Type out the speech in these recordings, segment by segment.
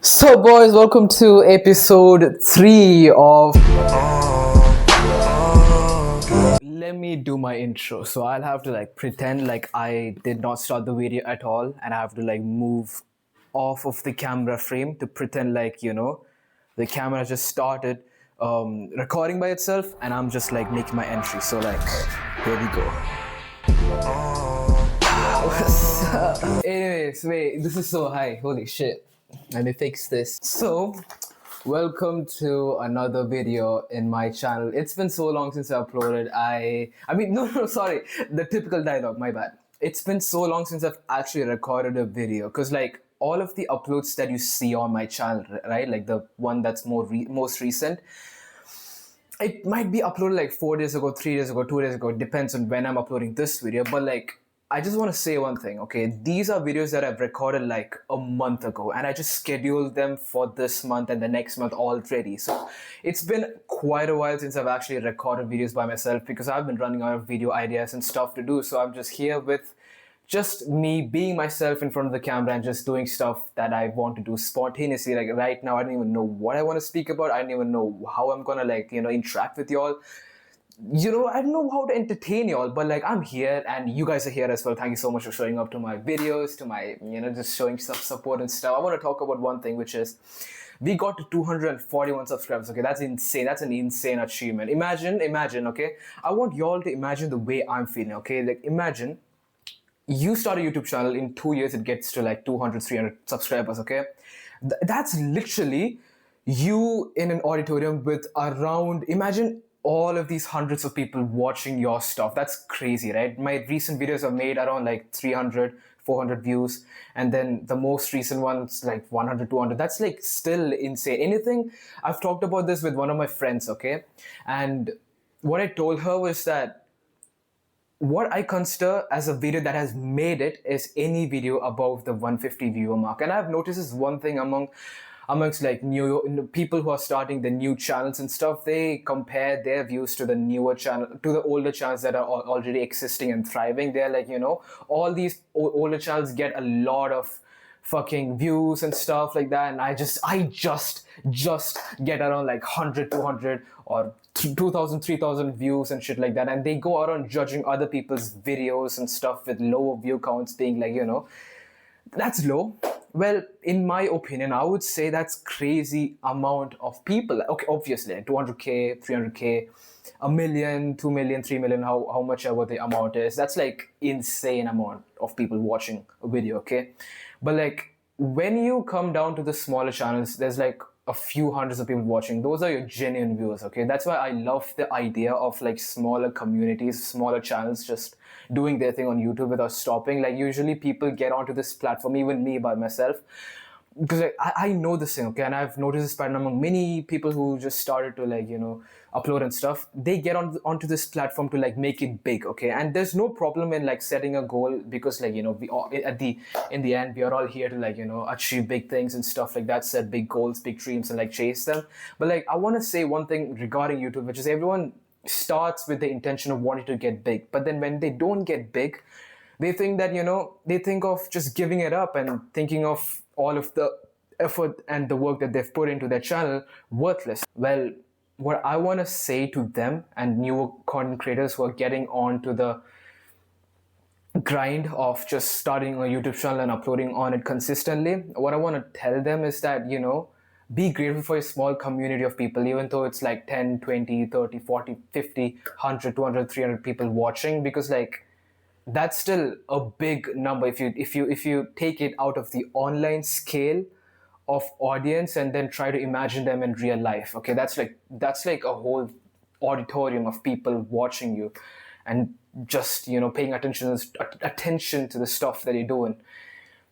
So, boys, welcome to episode 3 of. Let me do my intro. So, I'll have to pretend like I did not start the video at all, and I have to move off of the camera frame to pretend the camera just started recording by itself, and I'm just making my entry. So, here we go. What's up? Anyways, wait, this is so high. Holy shit. Let me fix this. So, welcome to another video in my channel. It's been so long since I uploaded. No, sorry. The typical dialogue, my bad. It's been so long since I've actually recorded a video because all of the uploads that you see on my channel, right? Like the one that's most recent, it might be uploaded 4 days ago, 3 days ago, 2 days ago. It depends on when I'm uploading this video. But I just want to say one thing, okay? These are videos that I've recorded a month ago, and I just scheduled them for this month and the next month already. So it's been quite a while since I've actually recorded videos by myself because I've been running out of video ideas and stuff to do. So I'm just here with just me being myself in front of the camera and just doing stuff that I want to do spontaneously. Like right now, I don't even know what I want to speak about. I don't even know how I'm gonna interact with y'all. I don't know how to entertain y'all, but I'm here and you guys are here as well. Thank you so much for showing up to my videos, to my just showing some support and stuff. I want to talk about one thing, which is we got to 241 subscribers. Okay, that's insane. That's an insane achievement. Imagine. Okay, I want y'all to imagine the way I'm feeling. Okay, imagine you start a YouTube channel, in 2 years it gets to 200, 300 subscribers, okay? That's literally you in an auditorium with around, imagine all of these hundreds of people watching your stuff. That's crazy, right? My recent videos have made around 300, 400 views, and then the most recent one's 100, 200. That's still insane. Anything, I've talked about this with one of my friends, okay? And what I told her was that what I consider as a video that has made it is any video above the 150 viewer mark. And I've noticed this one thing amongst new people who are starting the new channels and stuff. They compare their views to the newer channel, to the older channels that are already existing and thriving. They're all these older channels get a lot of fucking views and stuff like that, and I just get around 100, 200 or 2000, 3000 views and shit like that, and they go around judging other people's videos and stuff with lower view counts, being that's low. Well, in my opinion, I would say that's crazy amount of people. Okay, obviously 200k, 300k, a million, 2 million, 3 million, how much ever the amount is, that's insane amount of people watching a video, okay? But when you come down to the smaller channels, there's a few hundreds of people watching. Those are your genuine viewers, okay? That's why I love the idea of smaller communities, smaller channels just doing their thing on YouTube without stopping. Usually people get onto this platform, even me by myself, because I know this thing, okay? And I've noticed this pattern among many people who just started to upload and stuff. They get onto this platform to make it big, okay? And there's no problem in setting a goal, because we all in the end we are all here to achieve big things and stuff like that, set big goals, big dreams, and chase them. But I want to say one thing regarding YouTube, which is everyone starts with the intention of wanting to get big, but then when they don't get big, they think that they think of just giving it up and thinking of all of the effort and the work that they've put into their channel worthless. Well, what I want to say to them and new content creators who are getting on to the grind of just starting a YouTube channel and uploading on it consistently, what I want to tell them is that be grateful for a small community of people, even though it's 10, 20, 30, 40, 50, 100, 200, 300 people watching, because that's still a big number if you take it out of the online scale of audience and then try to imagine them in real life. Okay, that's a whole auditorium of people watching you and just paying attention to the stuff that you're doing.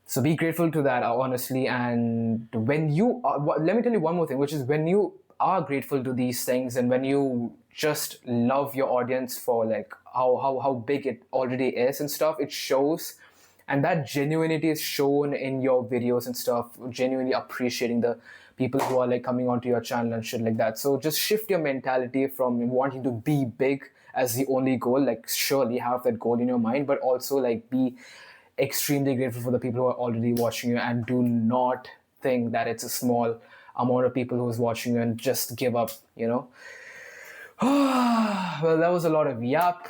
So be grateful to that, honestly. And when you let me tell you one more thing, which is when you are grateful to these things and when you just love your audience for how big it already is and stuff, it shows. And that genuinity is shown in your videos and stuff, genuinely appreciating the people who are coming onto your channel and shit like that. So just shift your mentality from wanting to be big as the only goal. Surely have that goal in your mind, but also be extremely grateful for the people who are already watching you, and do not think that it's a small amount of people who's watching you and just give up, Well, that was a lot of yap.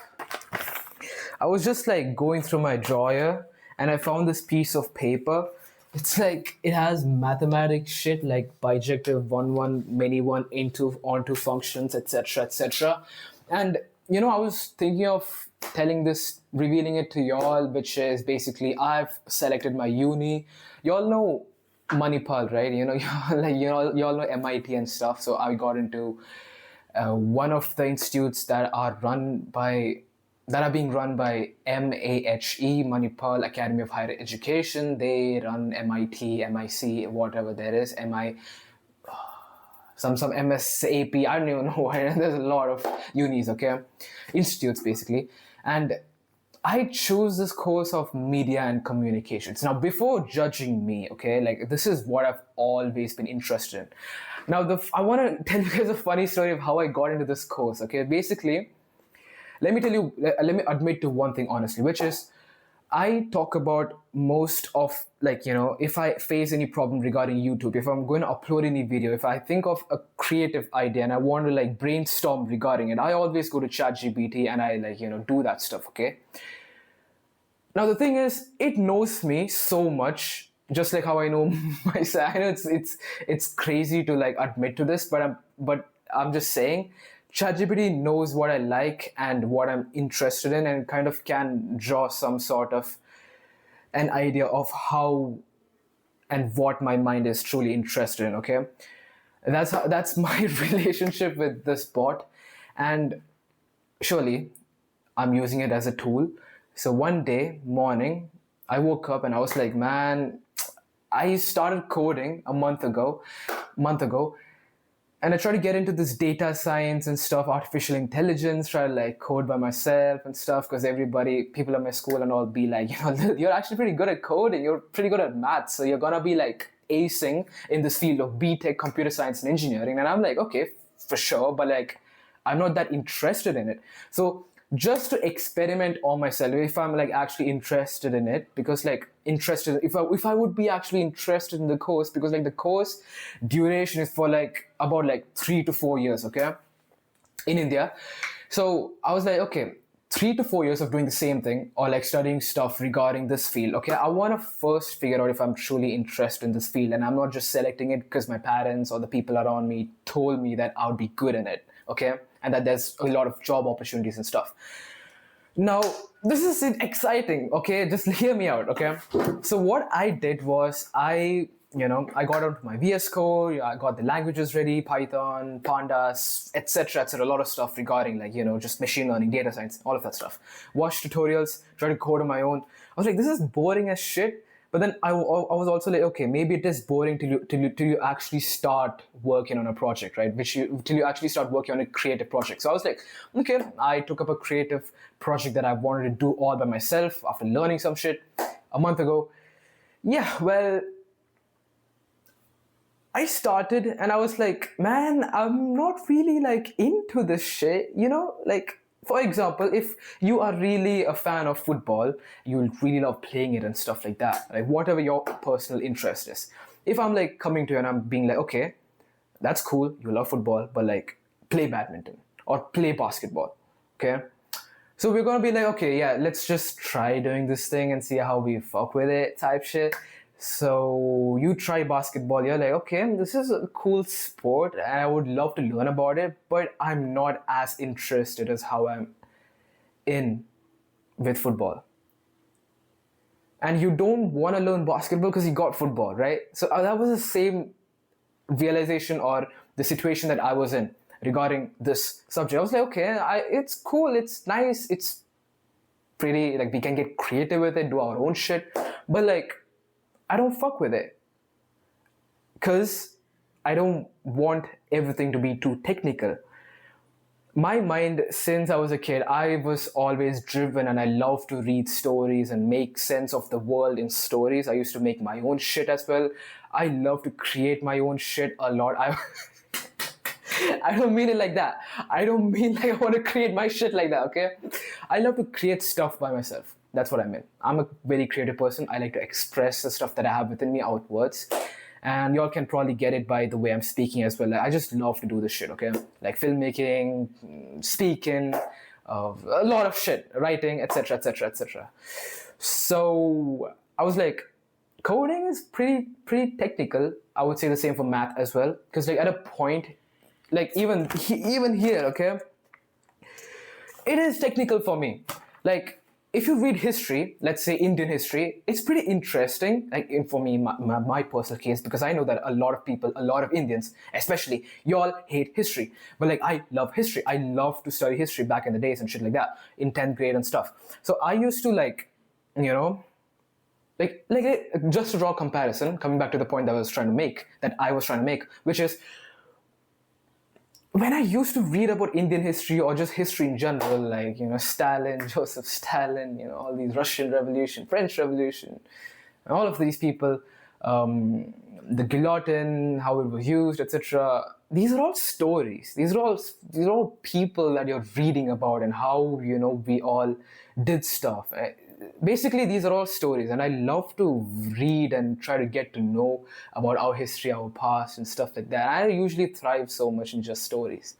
I was just like going through my drawer and I found this piece of paper. It's like it has mathematics shit like bijective one many one into onto functions, etc. etc. And I was thinking of telling this, revealing it to y'all, which is basically I've selected my uni. Y'all know Manipal, right? Y'all know MIT and stuff. So I got into one of the institutes that are being run by MAHE, Manipal Academy of Higher Education. They run MIT, MIC, whatever there is, some MSAP, I don't even know why. There's a lot of unis, okay? Institutes, basically. And I chose this course of media and communications. Now, before judging me, okay, like this is what I've always been interested in. Now, I want to tell you guys a funny story of how I got into this course, okay? Basically, let me admit to one thing honestly, which is I talk about most of, if I face any problem regarding YouTube, if I'm going to upload any video, if I think of a creative idea and I want to brainstorm regarding it, I always go to ChatGPT and I do that stuff, okay? Now the thing is, it knows me so much, just like how I know myself. I know it's crazy to admit to this, but I'm just saying, ChatGPT knows what I like and what I'm interested in and kind of can draw some sort of an idea of how and what my mind is truly interested in, okay? That's my relationship with this bot, and surely I'm using it as a tool. So one day morning, I woke up and I was like, man, I started coding a month ago, and I try to get into this data science and stuff, artificial intelligence, try to code by myself and stuff, because people at my school and all be like, you're actually pretty good at coding, you're pretty good at maths, so you're gonna be acing in this field of BTech, computer science and engineering. And I'm like, okay, for sure, but I'm not that interested in it. So just to experiment on myself, if I'm actually interested in it, because if I would be actually interested in the course, because the course duration is for about 3 to 4 years, okay, in India. So I was like, okay, 3 to 4 years of doing the same thing or studying stuff regarding this field, okay, I want to first figure out if I'm truly interested in this field, and I'm not just selecting it because my parents or the people around me told me that I would be good in it, okay, and that there's a lot of job opportunities and stuff. Now, this is exciting, okay? Just hear me out, okay? So what I did was I got onto my VS Code, I got the languages ready, Python, Pandas, etc., etc., a lot of stuff regarding just machine learning, data science, all of that stuff. Watched tutorials, tried to code on my own. I was like, this is boring as shit. But then I was also like, okay, maybe it is boring till you actually start working on a project, right? Till you actually start working on a creative project. So I was like, okay, I took up a creative project that I wanted to do all by myself after learning some shit a month ago. Yeah, well, I started and I was like, man, I'm not really into this shit, for example, if you are really a fan of football, you'll really love playing it and stuff like that, whatever your personal interest is. If I'm coming to you and I'm being like, okay, that's cool, you love football, but play badminton or play basketball, okay? So we're gonna be like, okay, yeah, let's just try doing this thing and see how we fuck with it type shit. So you try basketball, you're like, okay, this is a cool sport and I would love to learn about it, but I'm not as interested as how I'm in with football. And you don't want to learn basketball because you got football, right? So that was the same realization or the situation that I was in regarding this subject. I was like, okay, it's cool, it's nice, it's pretty, we can get creative with it, do our own shit, but I don't fuck with it because I don't want everything to be too technical. My mind, since I was a kid, I was always driven and I love to read stories and make sense of the world in stories. I used to make my own shit as well. I love to create my own shit a lot. I don't mean it like that. I don't mean I want to create my shit like that, okay? I love to create stuff by myself. That's what I mean. I'm a very creative person. I like to express the stuff that I have within me outwards. And y'all can probably get it by the way I'm speaking as well. Like, I just love to do this shit, okay? Like filmmaking, speaking, a lot of shit, writing, etc., etc., etc. So I was like, coding is pretty technical. I would say the same for math as well, because like at a point, like even here, okay, it is technical for me. Like if you read history, let's say Indian history, it's pretty interesting. Like for me, my personal case, because I know that a lot of people, a lot of Indians, especially, y'all hate history. But like I love history. I love to study history back in the days and shit like that in 10th grade and stuff. So I used to like, you know, just to draw a comparison, coming back to the point that I was trying to make, which is when I used to read about Indian history or just history in general, like, you know, Stalin, Joseph Stalin, you know, all these Russian Revolution, French Revolution, and all of these people, the guillotine, how it was used, etc. These are all stories. These are all people that you're reading about and how, you know, we all did stuff. Basically, these are all stories, and I love to read and try to get to know about our history, our past, and stuff like that. I usually thrive so much in just stories.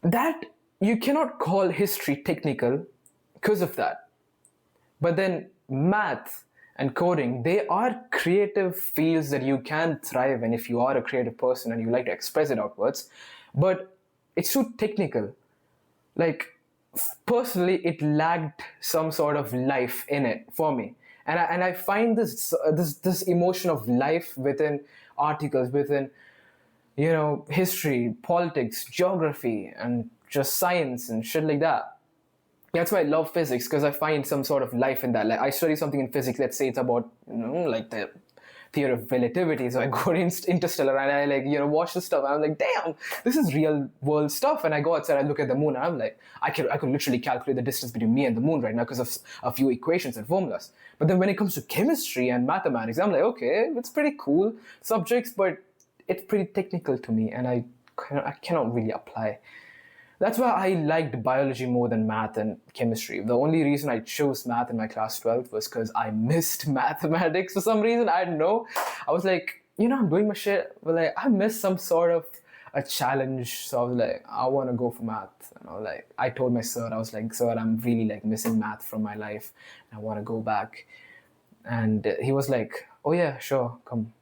That you cannot call history technical because of that. But then math and coding, they are creative fields that you can thrive in if you are a creative person and you like to express it outwards. But it's too technical. Like, personally, it lacked some sort of life in it for me, and I find this emotion of life within articles, within, you know, history, politics, geography, and just science and shit like that. That's why I love physics, because I find some sort of life in that. Like I study something in physics, let's say it's about, you know, like the theory of relativity. So I go to Interstellar and I, like, you know, watch the stuff. I'm like, damn, this is real world stuff. And I go outside, I look at the moon, and I'm like, I could literally calculate the distance between me and the moon right now because of a few equations and formulas. But then when it comes to chemistry and mathematics, I'm like, okay, it's pretty cool subjects, but it's pretty technical to me, and I cannot really apply. That's why I liked biology more than math and chemistry. The only reason I chose math in my class 12 was because I missed mathematics for some reason. I don't know. I was like, you know, I'm doing my shit, but like I missed some sort of a challenge. So I was like, I want to go for math. And I was like, I told my sir, I was like, sir, I'm really like missing math from my life. I want to go back. And he was like, oh yeah, sure, come.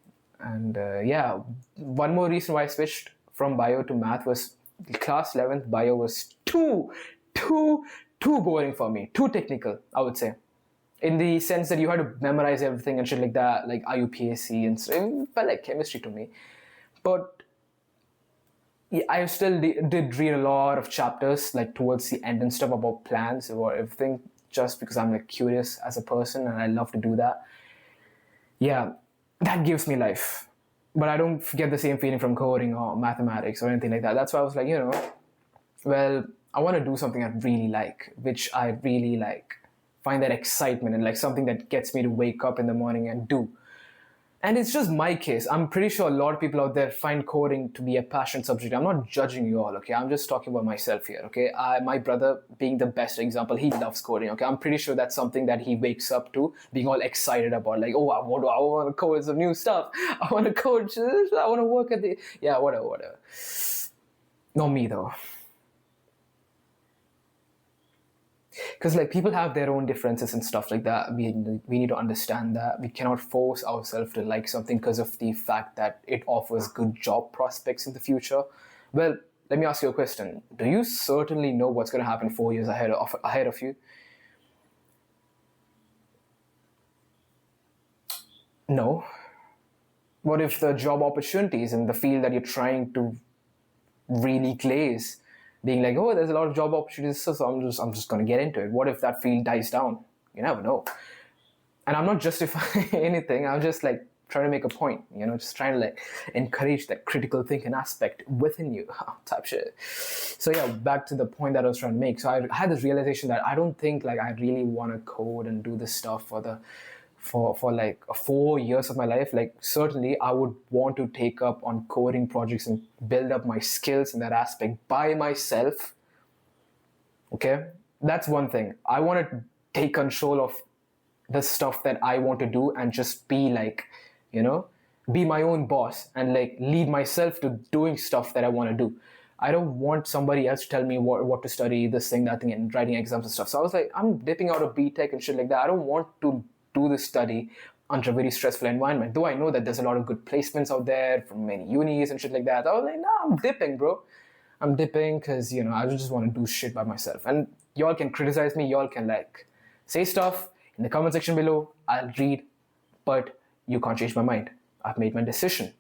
And yeah, one more reason why I switched from bio to math was class 11th bio was too boring for me, too technical, I would say, in the sense that you had to memorize everything and shit like that, like IUPAC and stuff. It felt like chemistry to me. But yeah, I still did read a lot of chapters like towards the end and stuff about plants or everything, just because I'm like curious as a person and I love to do that. Yeah, that gives me life. But I don't get the same feeling from coding or mathematics or anything like that. That's why I was like, you know, well, I want to do something I really like, which I really like, find that excitement and like something that gets me to wake up in the morning and do. And it's just my case. I'm pretty sure a lot of people out there find coding to be a passion subject. I'm not judging you all, okay? I'm just talking about myself here, okay? My brother being the best example, he loves coding, okay? I'm pretty sure that's something that he wakes up to, being all excited about, like, oh, I want to code some new stuff. I want to code, I want to work at the, yeah, whatever. Not me, though. Because like people have their own differences and stuff like that. We need to understand that we cannot force ourselves to like something because of the fact that it offers good job prospects in the future. Well, let me ask you a question. Do you certainly know what's going to happen 4 years ahead of you? No. What if the job opportunities in the field that you're trying to really glaze, being like, oh, there's a lot of job opportunities, so I'm just going to get into it. What if that field dies down? You never know. And I'm not justifying anything. I'm just like trying to make a point, you know, just trying to like encourage that critical thinking aspect within you, type shit. So yeah, back to the point that I was trying to make. So I had this realization that I don't think like I really want to code and do this stuff for like 4 years of my life. Like certainly I would want to take up on coding projects and build up my skills in that aspect by myself. Okay, that's one thing. I want to take control of the stuff that I want to do and just be like be my own boss and like lead myself to doing stuff that I want to do. I don't want somebody else to tell me what to study, this thing, that thing, and writing exams and stuff. So I was like, I'm dipping out of BTech and shit like that. I don't want to do this study under a very stressful environment. Though I know that there's a lot of good placements out there from many unis and shit like that. I was like, nah, I'm dipping, bro. I'm dipping because, I just want to do shit by myself. And y'all can criticize me. Y'all can like say stuff in the comment section below. I'll read, but you can't change my mind. I've made my decision.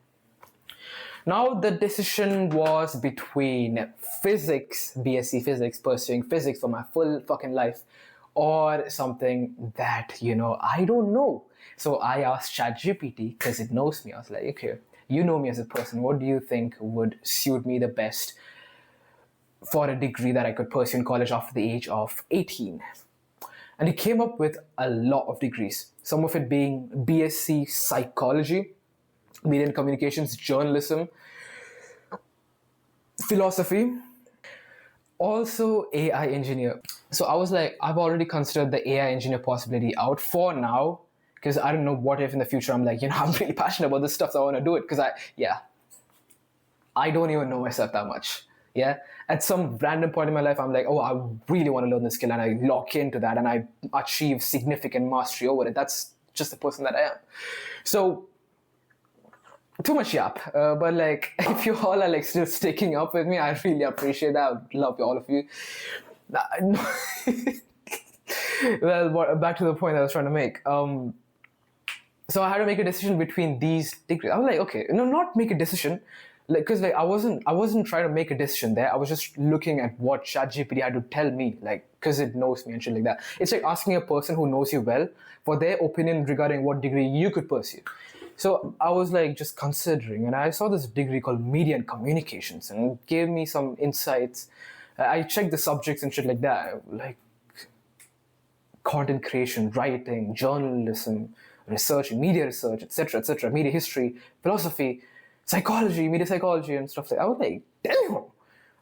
Now the decision was between physics, BSc physics, pursuing physics for my full fucking life, or something that, I don't know. So I asked ChatGPT, because it knows me. I was like, okay, you know me as a person. What do you think would suit me the best for a degree that I could pursue in college after the age of 18? And it came up with a lot of degrees. Some of it being BSc psychology, media and communications, journalism, philosophy, also AI engineer. So I was like, I've already considered the AI engineer possibility out for now, because I don't know what if in the future I'm like, I'm really passionate about this stuff, so I want to do it, because I don't even know myself that much. Yeah, at some random point in my life, I'm like, oh, I really want to learn this skill, and I lock into that, and I achieve significant mastery over it. That's just the person that I am. So too much yap, but like, if you all are like still sticking up with me, I really appreciate that. I love all of you. Well, back to the point I was trying to make. So I had to make a decision between these degrees. I was like, okay, not make a decision, like, because like I wasn't trying to make a decision there. I was just looking at what ChatGPT had to tell me, like, because it knows me and shit like that. It's like asking a person who knows you well for their opinion regarding what degree you could pursue. So I was like just considering, and I saw this degree called Media and Communications, and it gave me some insights. I checked the subjects and shit like that, like content creation, writing, journalism, research, media research, etc., media history, philosophy, psychology, media psychology, and stuff like that. I was like, damn,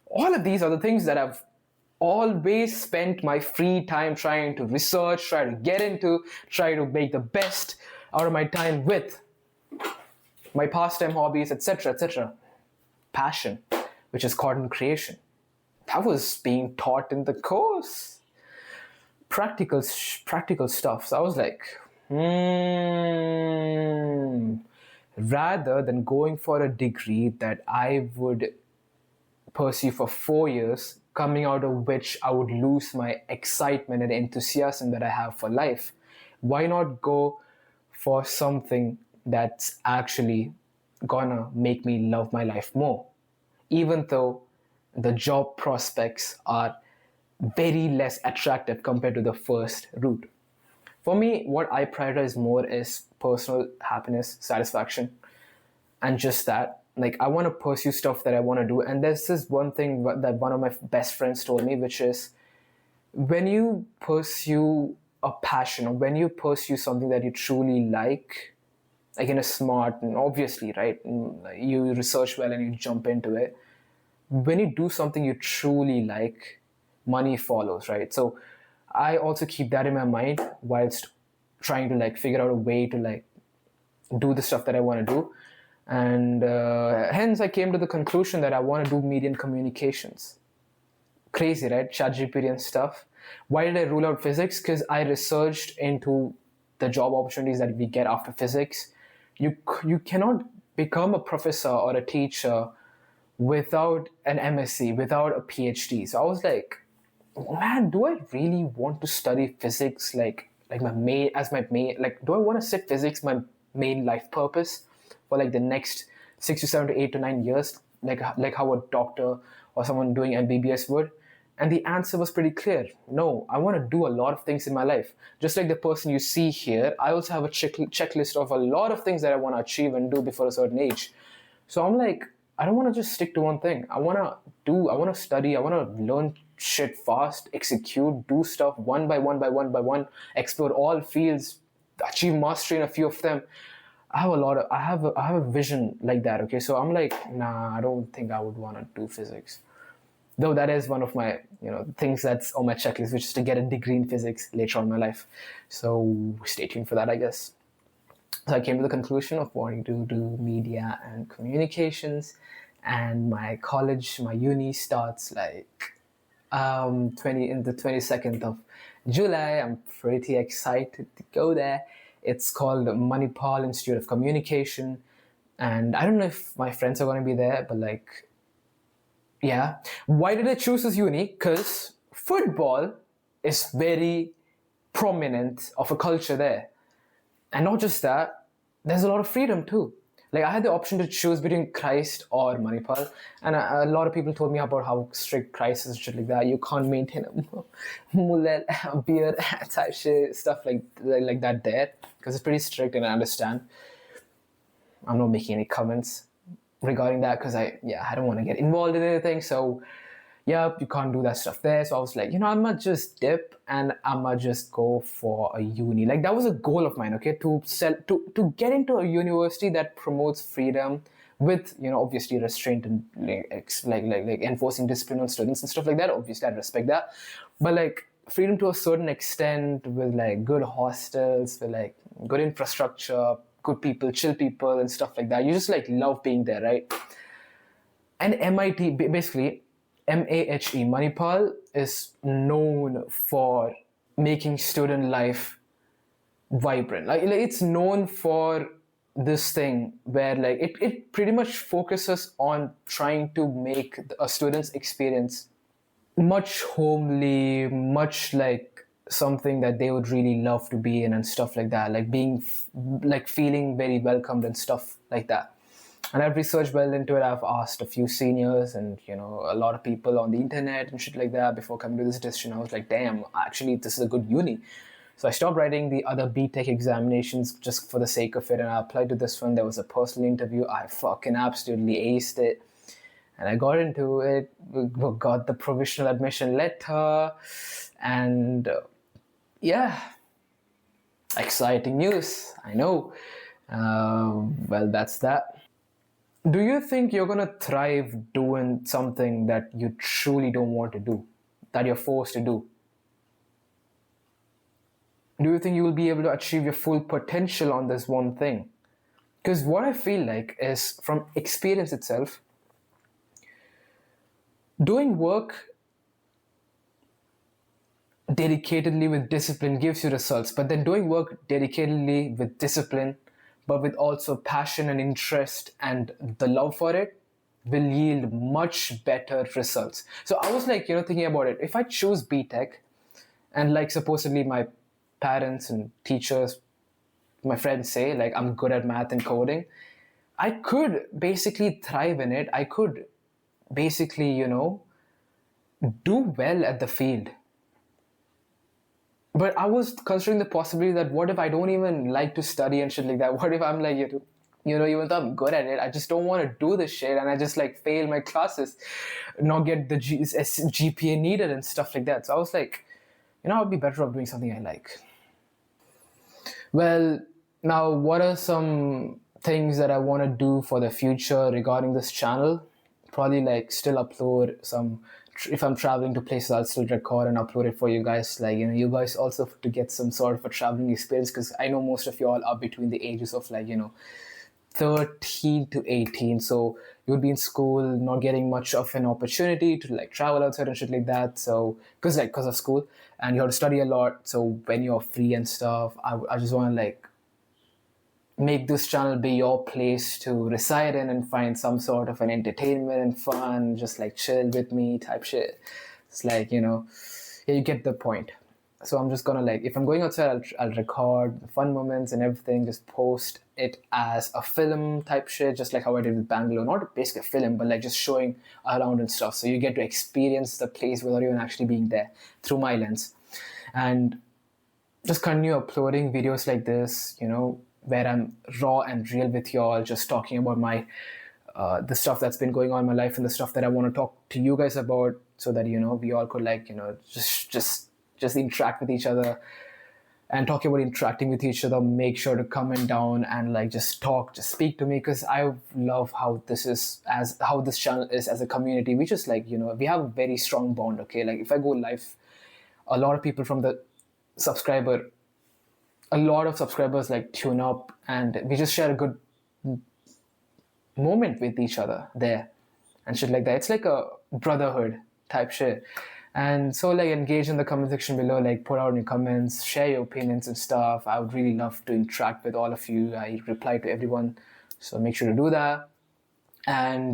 all of these are the things that I've always spent my free time trying to research, try to get into, try to make the best out of my time with. My pastime, hobbies, etc. Passion, which is content creation. That was being taught in the course. Practical stuff. So I was like, rather than going for a degree that I would pursue for 4 years, coming out of which I would lose my excitement and enthusiasm that I have for life, why not go for something that's actually gonna make me love my life more, even though the job prospects are very less attractive compared to the first route. For me, what I prioritize more is personal happiness, satisfaction, and just that. Like, I want to pursue stuff that I want to do. And there's this one thing that one of my best friends told me, which is when you pursue a passion, or when you pursue something that you truly like in a smart, and obviously, right, you research well and you jump into it. When you do something you truly like, money follows, right? So I also keep that in my mind whilst trying to like figure out a way to like do the stuff that I want to do. And hence I came to the conclusion that I want to do media and communications. Crazy, right? ChatGPT and stuff. Why did I rule out physics? Because I researched into the job opportunities that we get after physics. You cannot become a professor or a teacher without an MSc, without a PhD. So I was like, man, do I really want to study physics like my main, like, do I want to set physics my main life purpose for like the next 6 to 7 to 8 to 9 years, like how a doctor or someone doing MBBS would? And the answer was pretty clear. No, I want to do a lot of things in my life. Just like the person you see here, I also have a checklist of a lot of things that I want to achieve and do before a certain age. So I'm like, I don't want to just stick to one thing. I want to study, I want to learn shit fast, execute, do stuff one by one, explore all fields, achieve mastery in a few of them. I have a vision like that, okay? So I'm like, nah, I don't think I would want to do physics. Though that is one of my, things that's on my checklist, which is to get a degree in physics later on in my life. So stay tuned for that, I guess. So I came to the conclusion of wanting to do media and communications, and my college, my uni starts like 22nd of July. I'm pretty excited to go there. It's called Manipal Institute of Communication, and I don't know if my friends are going to be there, but like, yeah. Why did I choose this uni? Because football is very prominent of a culture there. And not just that, there's a lot of freedom too. Like I had the option to choose between Christ or Manipal, and a lot of people told me about how strict Christ is and shit like that. You can't maintain a mullet, a beard type shit, stuff like that there, because it's pretty strict, and I understand. I'm not making any comments regarding that because I don't want to get involved in anything. So yeah, you can't do that stuff there. So I was like, I'm gonna just dip and I'm gonna just go for a uni. Like that was a goal of mine, okay, to get into a university that promotes freedom with, obviously restraint and like enforcing discipline on students and stuff like that. Obviously, I respect that, but like freedom to a certain extent with like good hostels, with like good infrastructure, good people, chill people, and stuff like that. You just like love being there, right? And MIT, basically, MAHE, Manipal, is known for making student life vibrant. Like it's known for this thing where like it pretty much focuses on trying to make a student's experience much homely, much like something that they would really love to be in and stuff like that, like being like feeling very welcomed and stuff like that. And I've researched well into it. I've asked a few seniors and a lot of people on the internet and shit like that before coming to this decision. I was like, damn, actually this is a good uni. So I stopped writing the other BTech examinations just for the sake of it, and I applied to this one. There was a personal interview. I fucking absolutely aced it. And I got into it, got the provisional admission letter, and yeah, exciting news, I know. Well, that's that. Do you think you're gonna thrive doing something that you truly don't want to do, that you're forced to do? Do you think you will be able to achieve your full potential on this one thing? Because what I feel like is, from experience itself, doing work dedicatedly with discipline gives you results, but then doing work dedicatedly with discipline, but with also passion and interest and the love for it, will yield much better results. So I was like, thinking about it. If I choose BTech, and like supposedly my parents and teachers, my friends say like I'm good at math and coding, I could basically thrive in it. I could basically, do well at the field. But I was considering the possibility that what if I don't even like to study and shit like that? What if I'm like, even though I'm good at it, I just don't want to do this shit, and I just like fail my classes, not get the GPA needed and stuff like that. So I was like, I'd be better off doing something I like. Well, now what are some things that I want to do for the future regarding this channel? Probably like still upload some. If I'm traveling to places, I'll still record and upload it for you guys. Like, you guys also to get some sort of a traveling experience, because I know most of you all are between the ages of like, 13 to 18. So you would be in school, not getting much of an opportunity to like travel outside and shit like that. So, because of school, and you have to study a lot. So when you're free and stuff, I just want to like make this channel be your place to reside in and find some sort of an entertainment and fun, just like chill with me type shit. It's like, you get the point. So I'm just gonna like, if I'm going outside, I'll record the fun moments and everything, just post it as a film type shit, just like how I did with Bangalore. Not basically a film, but like just showing around and stuff. So you get to experience the place without even actually being there through my lens. And just continue uploading videos like this, where I'm raw and real with y'all, just talking about my the stuff that's been going on in my life and the stuff that I want to talk to you guys about, so that we all could like just interact with each other. And talking about interacting with each other, make sure to comment down and like just talk, just speak to me, because I love how this channel is as a community. We just like we have a very strong bond. Okay, like if I go live, a lot of people from the subscriber a lot of subscribers like tune up, and we just share a good moment with each other there and shit like that. It's like a brotherhood type shit. And so like engage in the comment section below, like put out your comments, share your opinions and stuff. I would really love to interact with all of you. I reply to everyone, so make sure to do that. And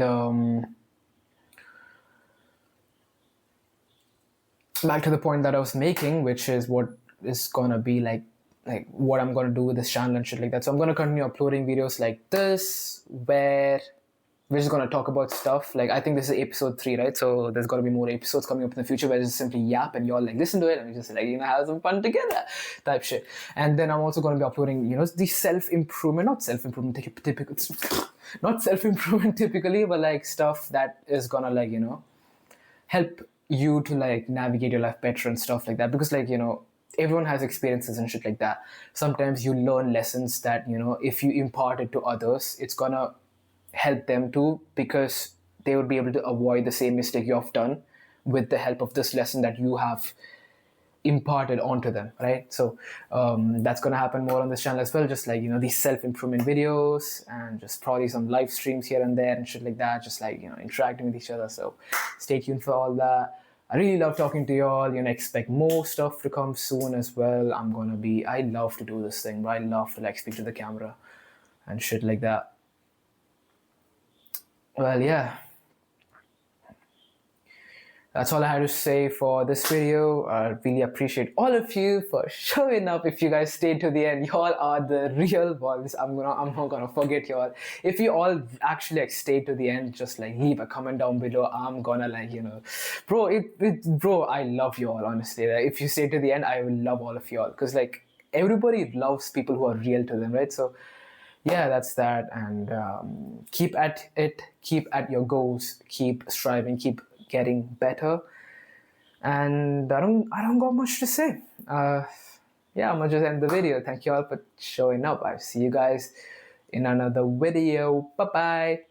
back to the point that I was making, which is what is gonna be like what I'm gonna do with this channel and shit like that. So I'm gonna continue uploading videos like this, where we're just gonna talk about stuff. Like, I think this is episode 3, right? So there's gotta be more episodes coming up in the future where I just simply yap and y'all like listen to it and we just like, you know, have some fun together type shit. And then I'm also gonna be uploading, you know, the self-improvement, not self-improvement typical, not self-improvement typically, but like stuff that is gonna like, you know, help you to like navigate your life better and stuff like that. Because like, you know, everyone has experiences and shit like that. Sometimes you learn lessons that, you know, if you impart it to others, it's gonna help them too, because they would be able to avoid the same mistake you have done with the help of this lesson that you have imparted onto them, right? So that's going to happen more on this channel as well, just like, you know, these self-improvement videos, and just probably some live streams here and there and shit like that, just like, you know, interacting with each other. So stay tuned for all that. I really love talking to y'all. You know, expect more stuff to come soon as well. I love to do this thing, but I love to like speak to the camera and shit like that. Well, yeah, that's all I had to say for this video. I really appreciate all of you for showing up. If you guys stayed to the end, y'all are the real ones. I'm not gonna forget y'all. If you all actually like stayed to the end, just like leave a comment down below. I'm gonna like, you know, bro, I love y'all, honestly. Like, if you stay to the end, I will love all of y'all, because like everybody loves people who are real to them, right? So yeah, that's that. And keep at it, keep at your goals, keep striving, keep getting better. And I don't got much to say. Yeah, I'm gonna just end the video. Thank you all for showing up. I'll see you guys in another video. Bye bye.